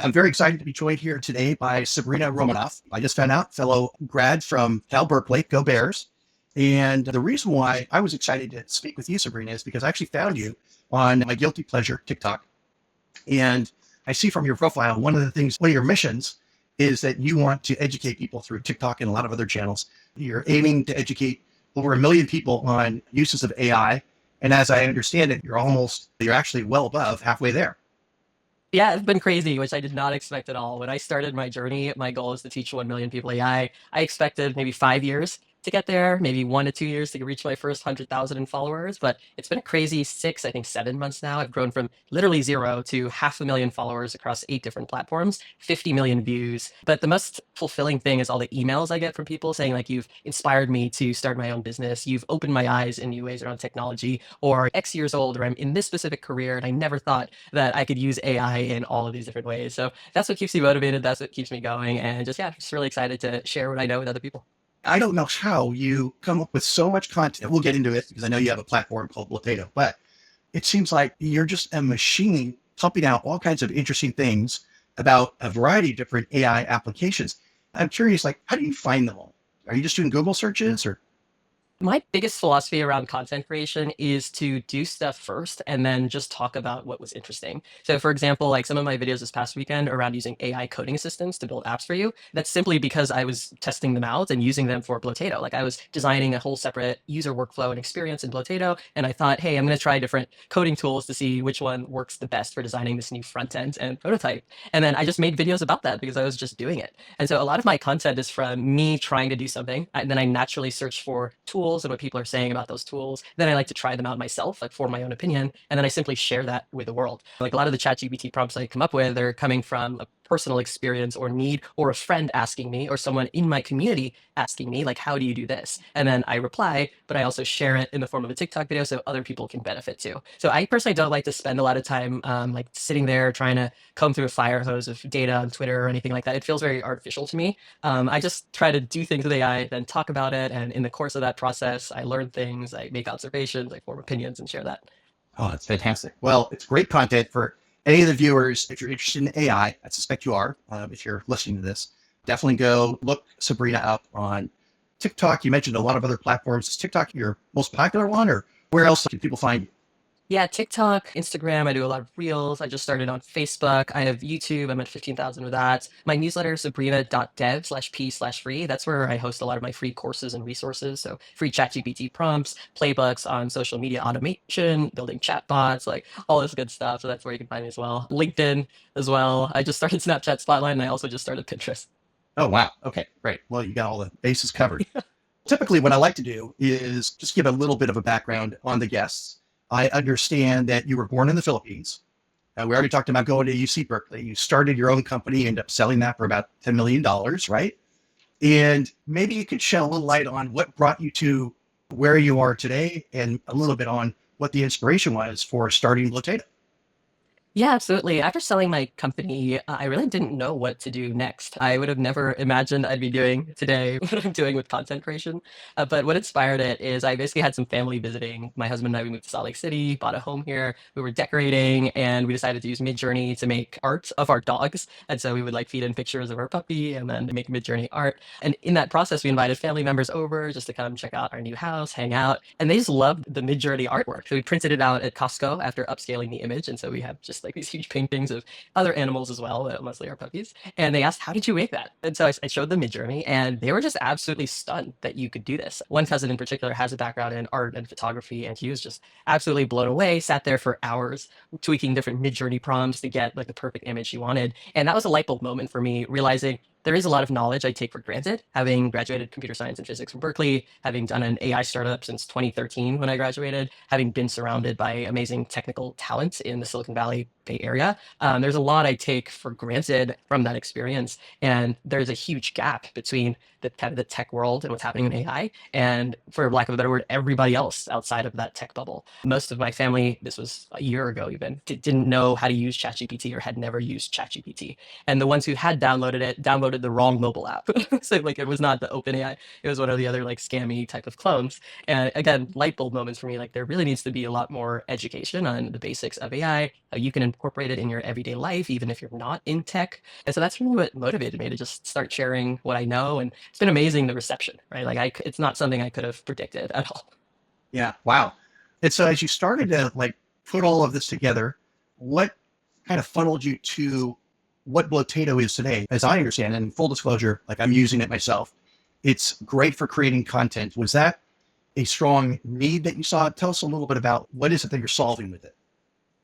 I'm very excited to be joined here today by Sabrina Romanov. I just found out, fellow grad from Cal Berkeley, go Bears. And the reason why I was excited to speak with you, Sabrina, is because I actually found you on my guilty pleasure, TikTok. And I see from your profile, one of your missions is that you want to educate people through TikTok and a lot of other channels. You're aiming to educate over 1 million people on uses of AI. And as I understand it, you're actually well above halfway there. Yeah, it's been crazy, which I did not expect at all. When I started my journey, my goal is to teach 1 million people AI. I expected maybe 5 years to get there, maybe 1 to 2 years to reach my first 100,000 in followers. But it's been a crazy six, I think 7 months now. I've grown from literally zero to 500,000 followers across 8 different platforms, 50 million views. But the most fulfilling thing is all the emails I get from people saying, like, you've inspired me to start my own business. You've opened my eyes in new ways around technology, or X years old, or I'm in this specific career and I never thought that I could use AI in all of these different ways. So that's what keeps me motivated. That's what keeps me going. And just really excited to share what I know with other people. I don't know how you come up with so much content. We'll get into it because I know you have a platform called Blotato, but it seems like you're just a machine pumping out all kinds of interesting things about a variety of different AI applications. I'm curious, like, how do you find them all? Are you just doing Google searches or? My biggest philosophy around content creation is to do stuff first and then just talk about what was interesting. So, for example, like some of my videos this past weekend around using AI coding assistants to build apps for you, that's simply because I was testing them out and using them for Blotato. Like I was designing a whole separate user workflow and experience in Blotato, and I thought, hey, I'm going to try different coding tools to see which one works the best for designing this new front end and prototype. And then I just made videos about that because I was just doing it. And so a lot of my content is from me trying to do something, and then I naturally search for tools and what people are saying about those tools. Then I like to try them out myself, like for my own opinion, and then I simply share that with the world. Like a lot of the ChatGPT prompts I come up with, they're coming from a personal experience or need, or a friend asking me, or someone in my community asking me, like, how do you do this? And then I reply, but I also share it in the form of a TikTok video so other people can benefit too. So I personally don't like to spend a lot of time like sitting there trying to comb through a fire hose of data on Twitter or anything like that. It feels very artificial to me. I just try to do things with AI, then talk about it. And in the course of that process, I learn things, I make observations, I form opinions and share that. Oh, that's fantastic. Well, it's great content for any of the viewers. If you're interested in AI, I suspect you are. If you're listening to this, definitely go look Sabrina up on TikTok. You mentioned a lot of other platforms. Is TikTok your most popular one, or where else can people find you? Yeah, TikTok, Instagram, I do a lot of reels. I just started on Facebook. I have YouTube. I'm at 15,000 with that. My newsletter, sabrina.dev/p/free. That's where I host a lot of my free courses and resources. So free ChatGPT prompts, playbooks on social media automation, building chatbots, like all this good stuff. So that's where you can find me as well. LinkedIn as well. I just started Snapchat Spotlight and I also just started Pinterest. Oh, wow. Okay, great. Well, you got all the bases covered. Typically, what I like to do is just give a little bit of a background on the guests. I understand that you were born in the Philippines. We already talked about going to UC Berkeley. You started your own company, ended up selling that for about $10 million, right? And maybe you could shed a little light on what brought you to where you are today and a little bit on what the inspiration was for starting Blotato. Yeah, absolutely. After selling my company, I really didn't know what to do next. I would have never imagined I'd be doing today what I'm doing with content creation. But what inspired it is I basically had some family visiting. My husband and I, we moved to Salt Lake City, bought a home here. We were decorating, and we decided to use Midjourney to make art of our dogs. And so we would like feed in pictures of our puppy and then make Midjourney art. And in that process, we invited family members over just to come check out our new house, hang out, and they just loved the Midjourney artwork. So we printed it out at Costco after upscaling the image, and so we have just like these huge paintings of other animals as well, mostly our puppies. And they asked, "How did you make that?" And so I showed them Midjourney, and they were just absolutely stunned that you could do this. One cousin in particular has a background in art and photography, and he was just absolutely blown away. Sat there for hours tweaking different Midjourney prompts to get like the perfect image he wanted. And that was a light bulb moment for me, realizing there is a lot of knowledge I take for granted. Having graduated computer science and physics from Berkeley, having done an AI startup since 2013 when I graduated, having been surrounded by amazing technical talent in the Silicon Valley Bay Area, there's a lot I take for granted from that experience. And there's a huge gap between the kind of the tech world and what's happening in AI, and for lack of a better word, everybody else outside of that tech bubble. Most of my family, this was a year ago even, didn't know how to use ChatGPT or had never used ChatGPT. And the ones who had downloaded it downloaded the wrong mobile app. So like it was not the OpenAI, it was one of the other like scammy type of clones. And again, light bulb moments for me. Like there really needs to be a lot more education on the basics of AI, how you can incorporate it in your everyday life, even if you're not in tech. And so that's really what motivated me to just start sharing what I know. And it's been amazing, the reception, right? Like it's not something I could have predicted at all. Yeah. Wow. And so as you started to like put all of this together, what kind of funneled you to what Blotato is today? As I understand, and full disclosure, like I'm using it myself. It's great for creating content. Was that a strong need that you saw? Tell us a little bit about what is it that you're solving with it?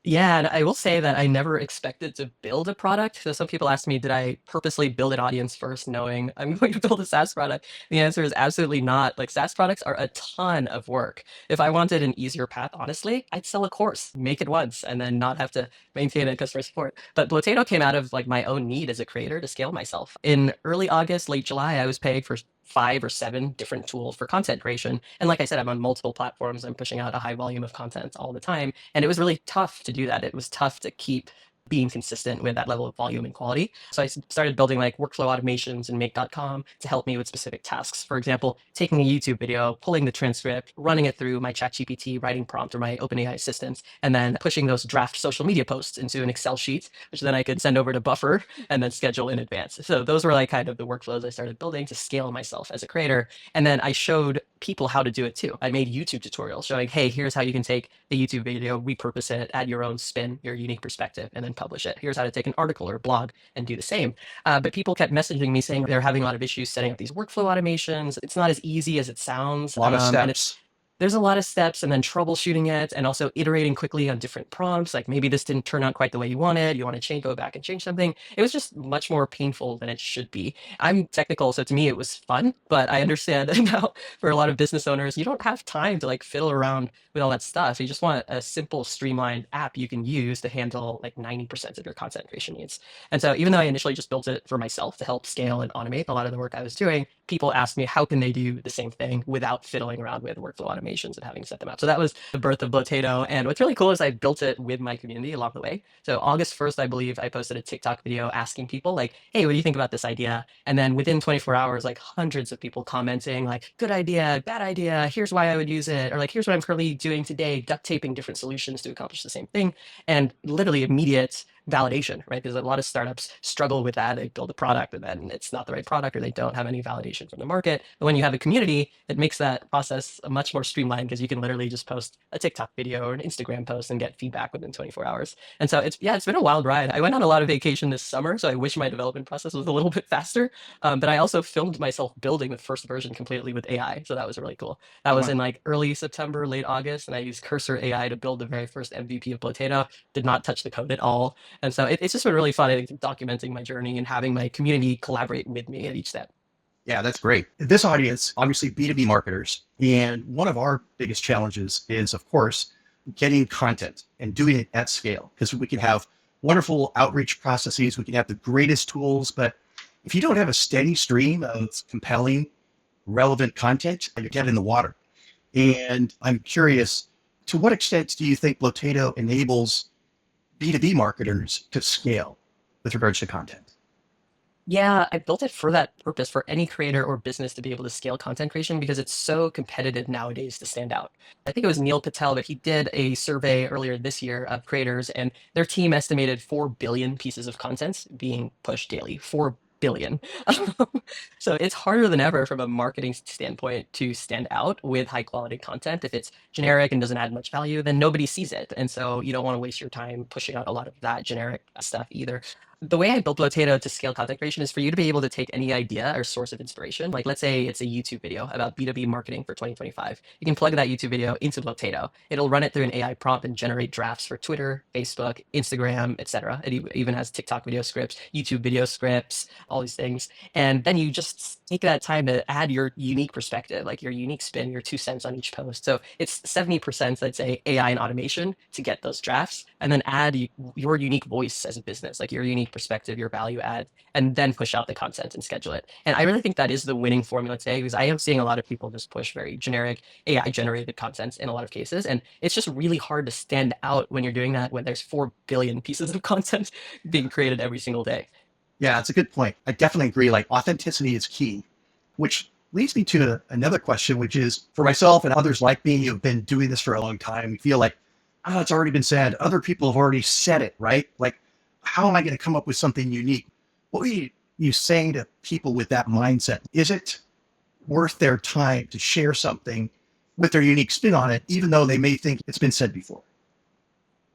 Yeah, and I will say that I never expected to build a product. So some people ask me, did I purposely build an audience first, knowing I'm going to build a SaaS product? The answer is absolutely not. Like SaaS products are a ton of work. If I wanted an easier path, honestly, I'd sell a course, make it once, and then not have to maintain it customer support. But Blotato came out of like my own need as a creator to scale myself. In early August, late July, I was paying for 5 or 7 different tools for content creation. And like I said, I'm on multiple platforms. I'm pushing out a high volume of content all the time. And it was really tough to do that. It was tough to keep being consistent with that level of volume and quality. So I started building like workflow automations in make.com to help me with specific tasks. For example, taking a YouTube video, pulling the transcript, running it through my ChatGPT writing prompt or my OpenAI assistants, and then pushing those draft social media posts into an Excel sheet, which then I could send over to Buffer and then schedule in advance. So those were like kind of the workflows I started building to scale myself as a creator. And then I showed people how to do it too. I made YouTube tutorials showing, hey, here's how you can take the YouTube video, repurpose it, add your own spin, your unique perspective, and then publish it. Here's how to take an article or blog and do the same. But people kept messaging me saying they're having a lot of issues setting up these workflow automations. It's not as easy as it sounds. A lot of And it's steps. there's a lot of steps, and then troubleshooting it and also iterating quickly on different prompts. Like maybe this didn't turn out quite the way you wanted. You want to change, go back and change something. It was just much more painful than it should be. I'm technical, so to me it was fun, but I understand now for a lot of business owners, you don't have time to like fiddle around with all that stuff. You just want a simple, streamlined app you can use to handle like 90% of your content creation needs. And so even though I initially just built it for myself to help scale and automate a lot of the work I was doing, people asked me, how can they do the same thing without fiddling around with workflow automations and having to set them up? So that was the birth of Blotato. And what's really cool is I built it with my community along the way. So August 1st, I believe I posted a TikTok video asking people like, hey, what do you think about this idea? And then within 24 hours, like hundreds of people commenting like, good idea, bad idea, here's why I would use it. Or like, here's what I'm currently doing today, duct taping different solutions to accomplish the same thing. And literally immediate validation, right? Because a lot of startups struggle with that. They build a product and then it's not the right product, or they don't have any validation from the market. But when you have a community, it makes that process much more streamlined, because you can literally just post a TikTok video or an Instagram post and get feedback within 24 hours. And so it's been a wild ride. I went on a lot of vacation this summer, so I wish my development process was a little bit faster. But I also filmed myself building the first version completely with AI. So that was really cool. That was in like early September, late August, and I used Cursor AI to build the very first MVP of Blotato. Did not touch the code at all. And so it's just been really fun, I think, documenting my journey and having my community collaborate with me at each step. Yeah, that's great. This audience, obviously B2B marketers. And one of our biggest challenges is, of course, getting content and doing it at scale, because we can have wonderful outreach processes. We can have the greatest tools, but if you don't have a steady stream of compelling, relevant content, you're dead in the water. And I'm curious, to what extent do you think Blotato enables B2B marketers to scale with regards to content? Yeah, I built it for that purpose, for any creator or business to be able to scale content creation, because it's so competitive nowadays to stand out. I think it was Neil Patel, but he did a survey earlier this year of creators, and their team estimated 4 billion pieces of content being pushed daily. 4 billion. So it's harder than ever from a marketing standpoint to stand out with high quality content. If it's generic and doesn't add much value, then nobody sees it. And so you don't want to waste your time pushing out a lot of that generic stuff either. The way I built Blotato to scale content creation is for you to be able to take any idea or source of inspiration. Like let's say it's a YouTube video about B2B marketing for 2025. You can plug that YouTube video into Blotato. It'll run it through an AI prompt and generate drafts for Twitter, Facebook, Instagram, etc. It even has TikTok video scripts, YouTube video scripts, all these things. And then you just take that time to add your unique perspective, like your unique spin, your 2 cents on each post. So it's 70%, let's say, AI and automation to get those drafts, and then add your unique voice as a business, like your unique perspective, your value add, and then push out the content and schedule it. And I really think that is the winning formula today, because I am seeing a lot of people just push very generic AI generated content in a lot of cases. And it's just really hard to stand out when you're doing that, when there's 4 billion pieces of content being created every single day. Yeah, it's a good point. I definitely agree. Like authenticity is key, which leads me to another question, which is for myself and others like me who've been doing this for a long time, we feel like oh, it's already been said. Other people have already said it, right? Like, how am I going to come up with something unique? What are you saying to people with that mindset? Is it worth their time to share something with their unique spin on it, even though they may think it's been said before?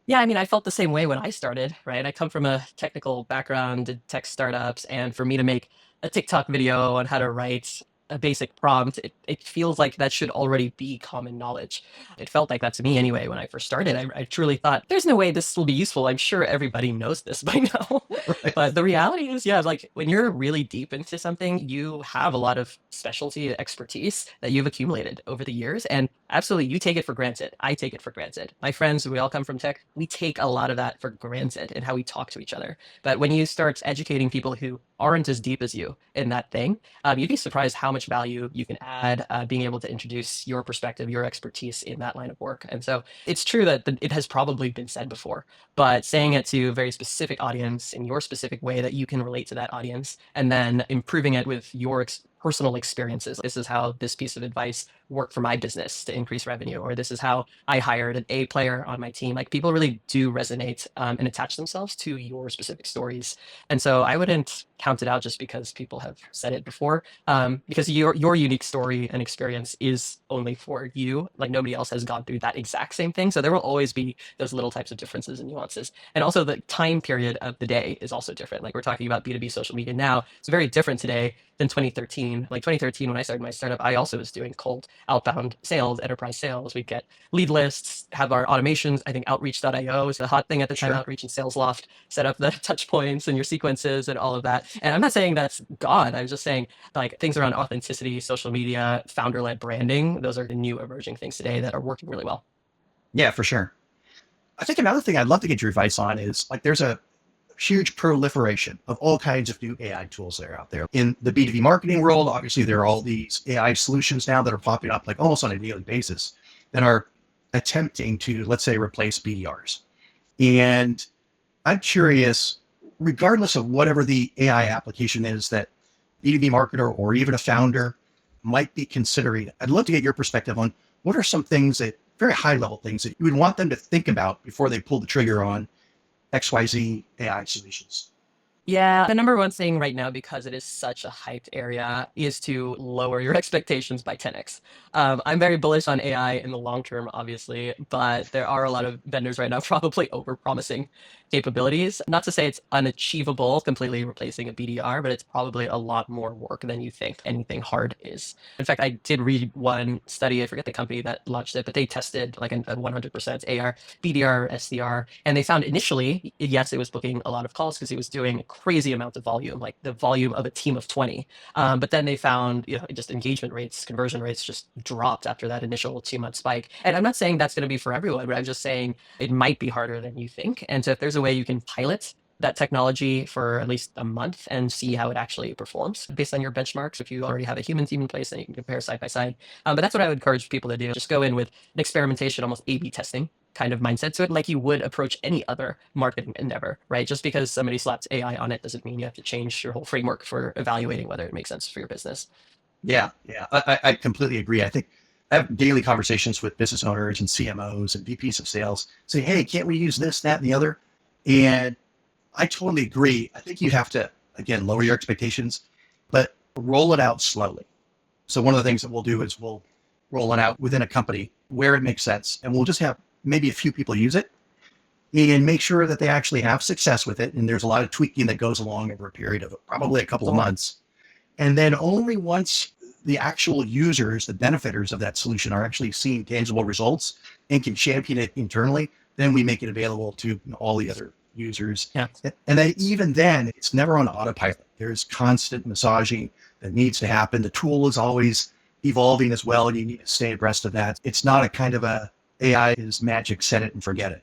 Yeah, I mean, I felt the same way when I started, right? I come from a technical background, did tech startups, and for me to make a TikTok video on how to write a basic prompt, it feels like that should already be common knowledge. It felt like that to me anyway when I first started. I truly thought, there's no way this will be useful. I'm sure everybody knows this by now. Right. But the reality is, yeah, like when you're really deep into something, you have a lot of specialty expertise that you've accumulated over the years. And absolutely, you take it for granted. I take it for granted. My friends, we all come from tech. We take a lot of that for granted in how we talk to each other. But when you start educating people who aren't as deep as you in that thing, you'd be surprised how much value you can add being able to introduce your perspective, your expertise in that line of work. And so it's true that it has probably been said before, but saying it to a very specific audience in your specific way that you can relate to that audience, and then improving it with your personal experiences. This is how this piece of advice worked for my business to increase revenue, or this is how I hired an A player on my team. Like people really do resonate and attach themselves to your specific stories. And so I wouldn't count it out just because people have said it before, because your unique story and experience is only for you. Like nobody else has gone through that exact same thing. So there will always be those little types of differences and nuances. And also the time period of the day is also different. Like we're talking about B2B social media now. It's very different today than 2013. Like 2013, when I started my startup, I also was doing cold outbound sales, enterprise sales. We'd get lead lists, have our automations. I think outreach.io is the hot thing at the time, Sure. Outreach and SalesLoft, set up the touch points and your sequences and all of that. And I'm not saying that's gone. I'm just saying like things around authenticity, social media, founder-led branding. Those are the new emerging things today that are working really well. Yeah, for sure. I think another thing I'd love to get your advice on is like there's a huge proliferation of all kinds of new AI tools that are out there. In the B2B marketing world, obviously, there are all these AI solutions now that are popping up like almost on a daily basis that are attempting to, let's say, replace BDRs. And I'm curious, regardless of whatever the AI application is that B2B marketer or even a founder might be considering, I'd love to get your perspective on what are some things that, very high level things that you would want them to think about before they pull the trigger on XYZ AI solutions. Yeah, the number one thing right now, because it is such a hyped area, is to lower your expectations by 10x. I'm very bullish on AI in the long term, obviously, but there are a lot of vendors right now probably over promising capabilities. Not to say it's unachievable, completely replacing a BDR, but it's probably a lot more work than you think anything hard is. In fact, I did read one study, I forget the company that launched it, but they tested like a 100% AR, BDR, SDR, and they found initially, yes, it was booking a lot of calls because it was doing a crazy amount of volume, like the volume of a team of 20. But then they found, just engagement rates, conversion rates just dropped after that initial 2 month spike. And I'm not saying that's going to be for everyone, but I'm just saying it might be harder than you think. And so if there's a way you can pilot that technology for at least a month and see how it actually performs based on your benchmarks. If you already have a human team in place, then you can compare side by side. But that's what I would encourage people to do. Just go in with an experimentation, almost A/B testing kind of mindset to it, like you would approach any other marketing endeavor, right? Just because somebody slaps AI on it doesn't mean you have to change your whole framework for evaluating whether it makes sense for your business. Yeah, yeah, I completely agree. I think I have daily conversations with business owners and CMOs and VPs of sales say, hey, can't we use this, that, and the other? And I totally agree. I think you have to, again, lower your expectations, but roll it out slowly. So one of the things that we'll do is we'll roll it out within a company where it makes sense. And we'll just have maybe a few people use it and make sure that they actually have success with it. And there's a lot of tweaking that goes along over a period of probably a couple of months. And then only once the actual users, the benefiters of that solution are actually seeing tangible results and can champion it internally, then we make it available to all the other users. Yeah. And then even then, it's never on autopilot. There's constant massaging that needs to happen. The tool is always evolving as well, and you need to stay abreast of that. It's not a kind of a AI is magic, set it and forget it.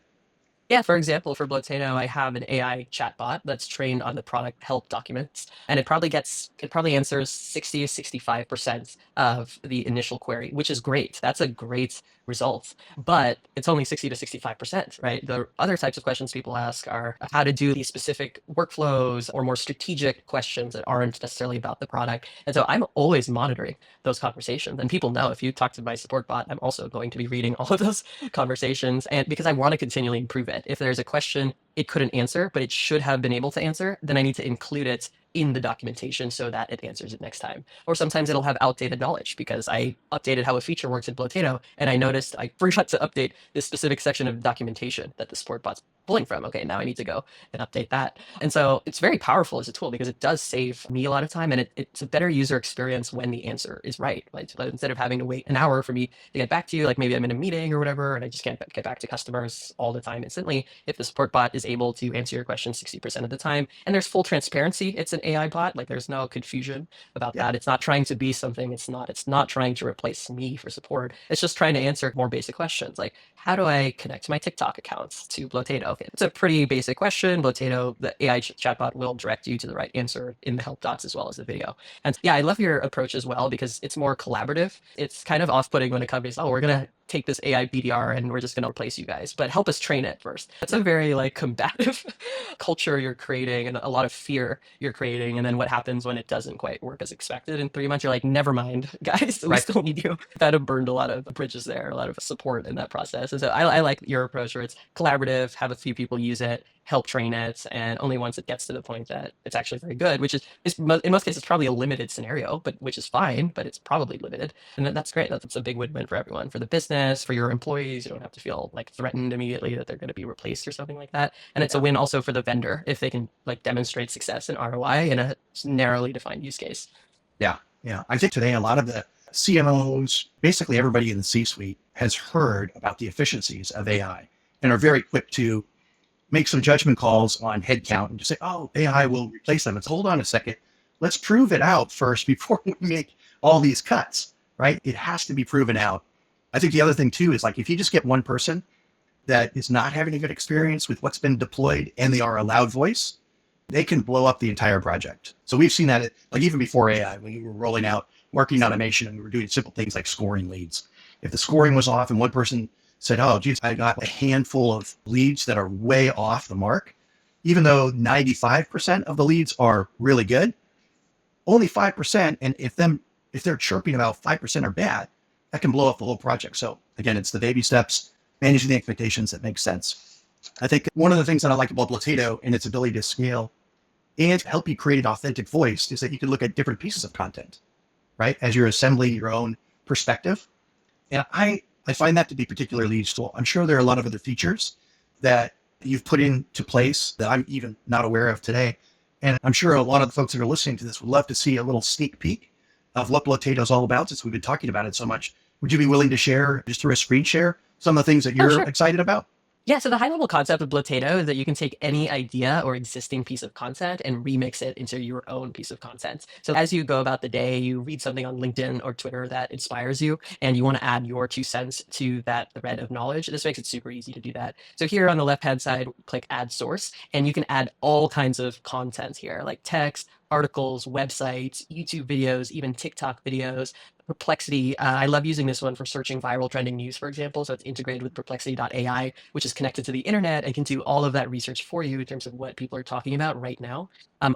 Yeah, for example, for Blotato, I have an AI chatbot that's trained on the product help documents, and it probably answers 60 to 65% of the initial query, which is great. That's a great result, but it's only 60 to 65%, right? The other types of questions people ask are how to do these specific workflows or more strategic questions that aren't necessarily about the product. And so I'm always monitoring those conversations. And people know if you talk to my support bot, I'm also going to be reading all of those conversations, and because I want to continually improve it. If there's a question it couldn't answer but it should have been able to answer, then I need to include it in the documentation so that it answers it next time. Or sometimes it'll have outdated knowledge because I updated how a feature works in Blotato and I noticed I forgot to update this specific section of documentation that the support bot's pulling from. Okay, now I need to go and update that. And so it's very powerful as a tool because it does save me a lot of time, and it's a better user experience when the answer is right. Like, so instead of having to wait an hour for me to get back to you, like maybe I'm in a meeting or whatever and I just can't get back to customers all the time instantly, if the support bot is able to answer your question 60% of the time and there's full transparency, it's an AI bot, like there's no confusion about Yeah. that. It's not trying to be something, it's not trying to replace me for support. It's just trying to answer more basic questions like, how do I connect my TikTok accounts to Blotato? Okay, it's a pretty basic question. Blotato, the AI chatbot, will direct you to the right answer in the help dots as well as the video. And yeah, I love your approach as well because it's more collaborative. It's kind of off-putting when a company's, oh, we're gonna take this AI BDR and we're just gonna replace you guys, but help us train it first. That's a very like combative culture you're creating and a lot of fear you're creating. And then what happens when it doesn't quite work as expected in 3 months? You're like, never mind, guys, we Right. still need you. That have burned a lot of bridges there, a lot of support in that process. And so I like your approach where it's collaborative, have a few people use it, help train it, and only once it gets to the point that it's actually very good, which is in most cases probably a limited scenario, but which is fine, but it's probably limited. And that's great. That's a big win-win for everyone, for the business, for your employees. You don't have to feel like threatened immediately that they're going to be replaced or something like that. And it's a win also for the vendor if they can like demonstrate success and ROI in a narrowly defined use case. Yeah. Yeah. I think today a lot of the CMOs, basically everybody in the C-suite, has heard about the efficiencies of AI and are very quick to make some judgment calls on headcount and just say, oh, AI will replace them. It's hold on a second. Let's prove it out first before we make all these cuts, right? It has to be proven out. I think the other thing too is like, if you just get one person that is not having a good experience with what's been deployed and they are a loud voice, they can blow up the entire project. So we've seen that like even before AI, when we were rolling out marketing automation and we were doing simple things like scoring leads. If the scoring was off and one person said, oh, geez, I got a handful of leads that are way off the mark, even though 95% of the leads are really good, only 5%. And if they're chirping about 5% are bad, that can blow up the whole project. So again, it's the baby steps, managing the expectations that makes sense. I think one of the things that I like about Blotato and its ability to scale and help you create an authentic voice is that you can look at different pieces of content, right? As you're assembling your own perspective. And I find that to be particularly useful. I'm sure there are a lot of other features that you've put into place that I'm even not aware of today. And I'm sure a lot of the folks that are listening to this would love to see a little sneak peek of what Blotato is all about since we've been talking about it so much. Would you be willing to share, just through a screen share, some of the things that you're Sure. excited about? Yeah, so the high level concept of Blotato is that you can take any idea or existing piece of content and remix it into your own piece of content. So as you go about the day, you read something on LinkedIn or Twitter that inspires you, and you want to add your 2 cents to that thread of knowledge. This makes it super easy to do that. So here on the left-hand side, click Add Source, and you can add all kinds of content here, like text, articles, websites, YouTube videos, even TikTok videos. Perplexity. I love using this one for searching viral trending news, for example. So it's integrated with perplexity.ai, which is connected to the internet and can do all of that research for you in terms of what people are talking about right now.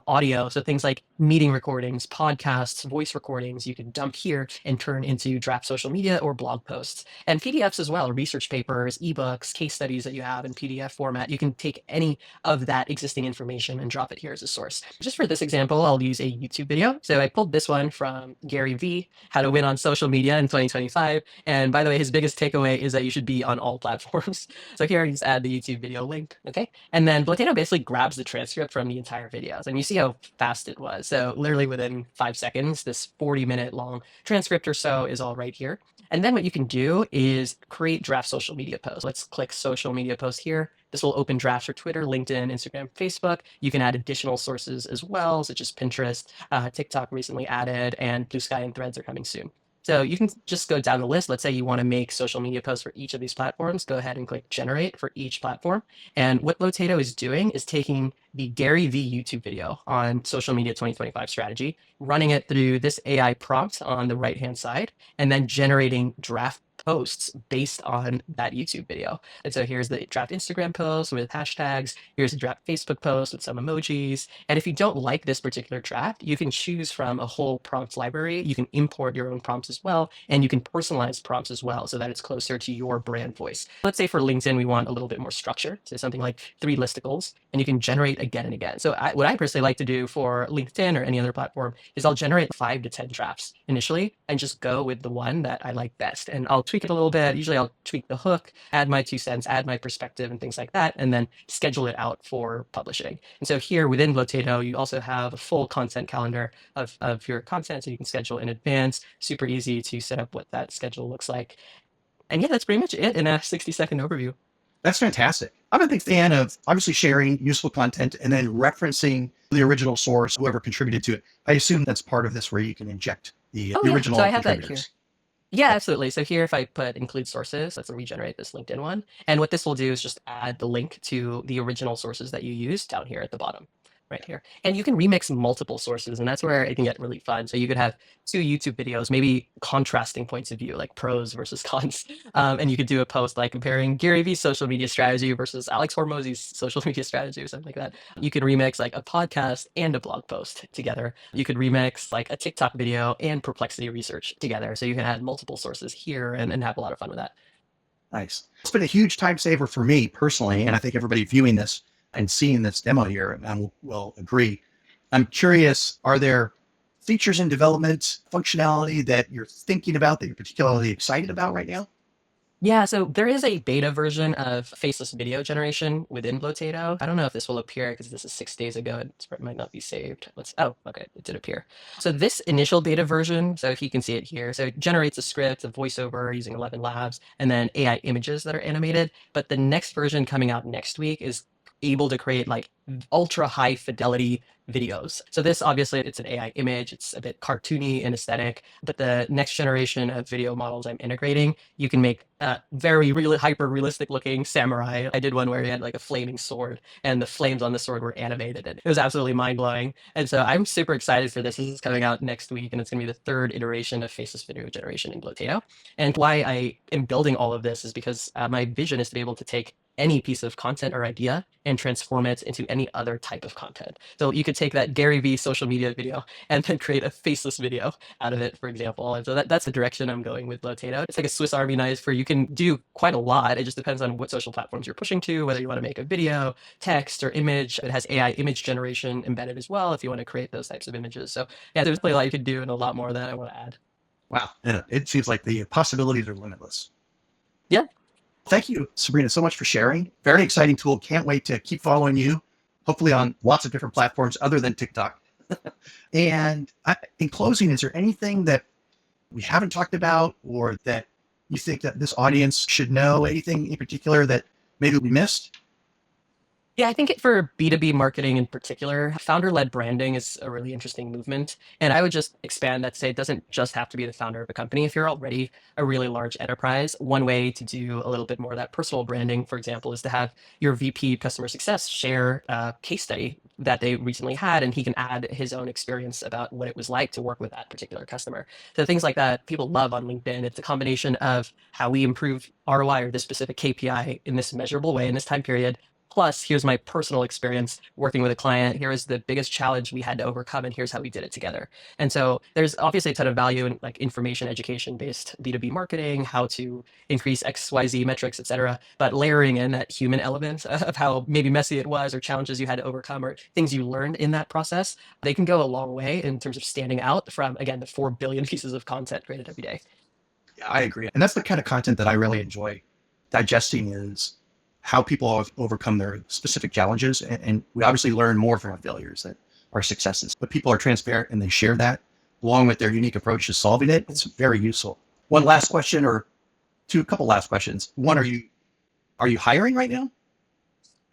Audio. So things like meeting recordings, podcasts, voice recordings, you can dump here and turn into draft social media or blog posts. And PDFs as well, research papers, ebooks, case studies that you have in PDF format. You can take any of that existing information and drop it here as a source. Just for this example, I'll use a YouTube video. So I pulled this one from Gary V, How to Win on Social Media in 2025. And by the way, his biggest takeaway is that you should be on all platforms. So here I just add the YouTube video link. Okay. And then Blotato basically grabs the transcript from the entire videos. And you see how fast it was. So literally within 5 seconds, this 40-minute long transcript or so is all right here. And then what you can do is create draft social media posts. Let's click social media post here. This will open drafts for Twitter, LinkedIn, Instagram, Facebook. You can add additional sources as well, such as Pinterest, TikTok recently added, and Blue Sky and Threads are coming soon. So you can just go down the list. Let's say you want to make social media posts for each of these platforms. Go ahead and click generate for each platform. And what Blotato is doing is taking the Gary V YouTube video on social media 2025 strategy, running it through this AI prompt on the right-hand side, and then generating draft posts based on that YouTube video. And so here's the draft Instagram post with hashtags. Here's a draft Facebook post with some emojis. And if you don't like this particular draft, you can choose from a whole prompts library. You can import your own prompts as well, and you can personalize prompts as well so that it's closer to your brand voice. Let's say for LinkedIn, we want a little bit more structure, so something like 3 listicles, and you can generate again and again. So what I personally like to do for LinkedIn or any other platform is I'll generate 5 to 10 drafts initially and just go with the one that I like best. And I'll tweak it a little bit. Usually I'll tweak the hook, add my 2 cents, add my perspective and things like that, and then schedule it out for publishing. And so here within Blotato, you also have a full content calendar of your content, so you can schedule in advance. Super easy to set up what that schedule looks like. And yeah, that's pretty much it in a 60-second overview. That's fantastic. I'm a big fan of obviously sharing useful content and then referencing the original source, whoever contributed to it. I assume that's part of this where you can inject the original So I have that here. contributors. Yeah, absolutely. So here, if I put include sources, let's regenerate this LinkedIn one. And what this will do is just add the link to the original sources that you used down here at the bottom, right here. And you can remix multiple sources, and that's where it can get really fun. So you could have 2 YouTube videos, maybe contrasting points of view, like pros versus cons. And you could do a post like comparing Gary Vee's social media strategy versus Alex Hormozzi's social media strategy or something like that. You could remix like a podcast and a blog post together. You could remix like a TikTok video and perplexity research together. So you can add multiple sources here and have a lot of fun with that. Nice. It's been a huge time saver for me personally, and I think everybody viewing this and seeing this demo here will agree. I'm curious, are there features in development, functionality that you're thinking about that you're particularly excited about right now? Yeah, so there is a beta version of faceless video generation within Blotato. I don't know if this will appear because this is 6 days ago. It might not be saved. Oh, okay, it did appear. So this initial beta version, so if you can see it here, so it generates a script, a voiceover using 11 labs, and then AI images that are animated. But the next version coming out next week is able to create like ultra high fidelity videos. So this obviously it's an AI image, it's a bit cartoony in aesthetic, but the next generation of video models I'm integrating, you can make very hyper realistic looking samurai. I did one where he had like a flaming sword and the flames on the sword were animated. And it was absolutely mind blowing. And so I'm super excited for this. This is coming out next week and it's going to be the 3rd iteration of faceless video generation in Blotato. And why I am building all of this is because my vision is to be able to take any piece of content or idea and transform it into any other type of content. So you could take that Gary V social media video and then create a faceless video out of it, for example. And so that's the direction I'm going with Blotato. It's like a Swiss Army knife where you can do quite a lot. It just depends on what social platforms you're pushing to, whether you want to make a video, text, or image. It has AI image generation embedded as well if you want to create those types of images. So yeah, there's really a lot you could do and a lot more that I want to add. Wow. Yeah, it seems like the possibilities are limitless. Yeah. Thank you, Sabrina, so much for sharing. Very exciting tool. Can't wait to keep following you, hopefully on lots of different platforms other than TikTok. And in closing, is there anything that we haven't talked about or that you think that this audience should know? Anything in particular that maybe we missed? Yeah, I think for B2B marketing in particular, founder-led branding is a really interesting movement. And I would just expand that to say it doesn't just have to be the founder of a company. If you're already a really large enterprise, one way to do a little bit more of that personal branding, for example, is to have your VP customer success share a case study that they recently had, and he can add his own experience about what it was like to work with that particular customer. So things like that people love on LinkedIn. It's a combination of how we improve ROI or this specific KPI in this measurable way in this time period. Plus, here's my personal experience working with a client. Here is the biggest challenge we had to overcome, and here's how we did it together. And so there's obviously a ton of value in like information education-based B2B marketing, how to increase XYZ metrics, et cetera. But layering in that human element of how maybe messy it was or challenges you had to overcome or things you learned in that process, they can go a long way in terms of standing out from, again, the 4 billion pieces of content created every day. Yeah, I agree. And that's the kind of content that I really enjoy digesting is how people have overcome their specific challenges. And we obviously learn more from our failures than our successes, but people are transparent and they share that along with their unique approach to solving it. It's very useful. One last question or a couple last questions. One, are you hiring right now?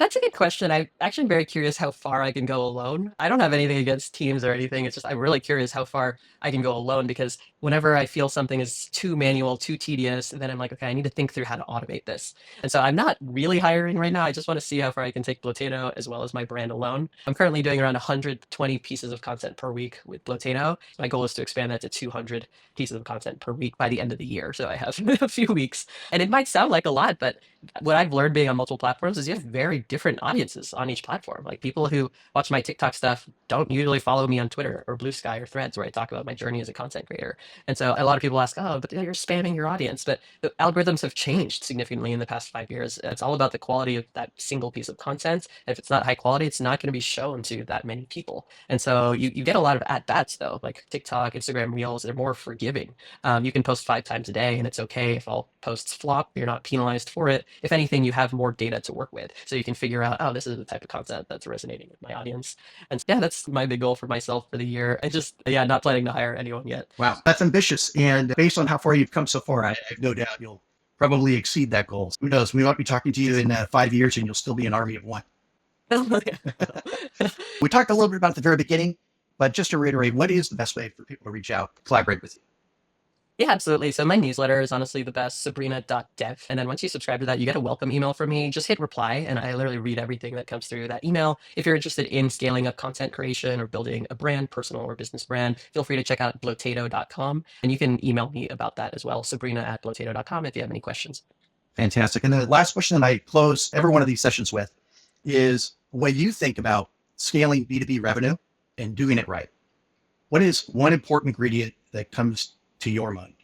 That's a good question. I'm actually very curious how far I can go alone. I don't have anything against teams or anything. It's just I'm really curious how far I can go alone because whenever I feel something is too manual, too tedious, then I'm like, okay, I need to think through how to automate this. And so I'm not really hiring right now. I just want to see how far I can take Blotato as well as my brand alone. I'm currently doing around 120 pieces of content per week with Blotato. My goal is to expand that to 200 pieces of content per week by the end of the year. So I have a few weeks. And it might sound like a lot, but what I've learned being on multiple platforms is you have very different audiences on each platform. Like people who watch my TikTok stuff don't usually follow me on Twitter or Blue Sky or Threads where I talk about my journey as a content creator. And so a lot of people ask, oh, but you're spamming your audience. But the algorithms have changed significantly in the past 5 years. It's all about the quality of that single piece of content. If it's not high quality, it's not going to be shown to that many people. And so you get a lot of at bats though, like TikTok, Instagram Reels, they're more forgiving. You can post 5 times a day and it's okay if all posts flop. You're not penalized for it. If anything, you have more data to work with. So you can figure out, oh, this is the type of content that's resonating with my audience. And yeah, that's my big goal for myself for the year. I just, yeah, not planning to hire anyone yet. Wow, that's ambitious. And based on how far you've come so far, I have no doubt you'll probably exceed that goal. Who knows? We might be talking to you in 5 years and you'll still be an army of one. We talked a little bit about it at the very beginning, but just to reiterate, what is the best way for people to reach out, collaborate with you? Yeah, absolutely. So my newsletter is honestly the best, sabrina.dev. And then once you subscribe to that, you get a welcome email from me. Just hit reply, and I literally read everything that comes through that email. If you're interested in scaling up content creation or building a brand, personal or business brand, feel free to check out blotato.com. And you can email me about that as well, sabrina@blotato.com, if you have any questions. Fantastic. And the last question that I close every one of these sessions with is when you think about scaling B2B revenue and doing it right, what is one important ingredient that comes to your mind?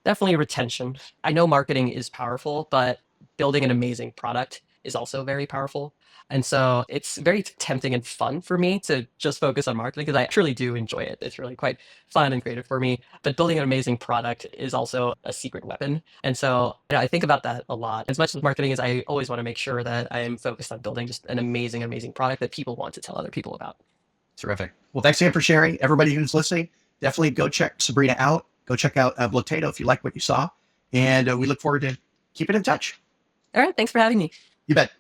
Definitely retention. I know marketing is powerful, but building an amazing product is also very powerful. And so it's very tempting and fun for me to just focus on marketing because I truly do enjoy it. It's really quite fun and creative for me. But building an amazing product is also a secret weapon. And so I think about that a lot. As much as marketing is, I always want to make sure that I am focused on building just an amazing, amazing product that people want to tell other people about. Terrific. Well, thanks again for sharing. Everybody who's listening, definitely go check Sabrina out. Go check out Blotato if you like what you saw. And we look forward to keeping in touch. All right. Thanks for having me. You bet.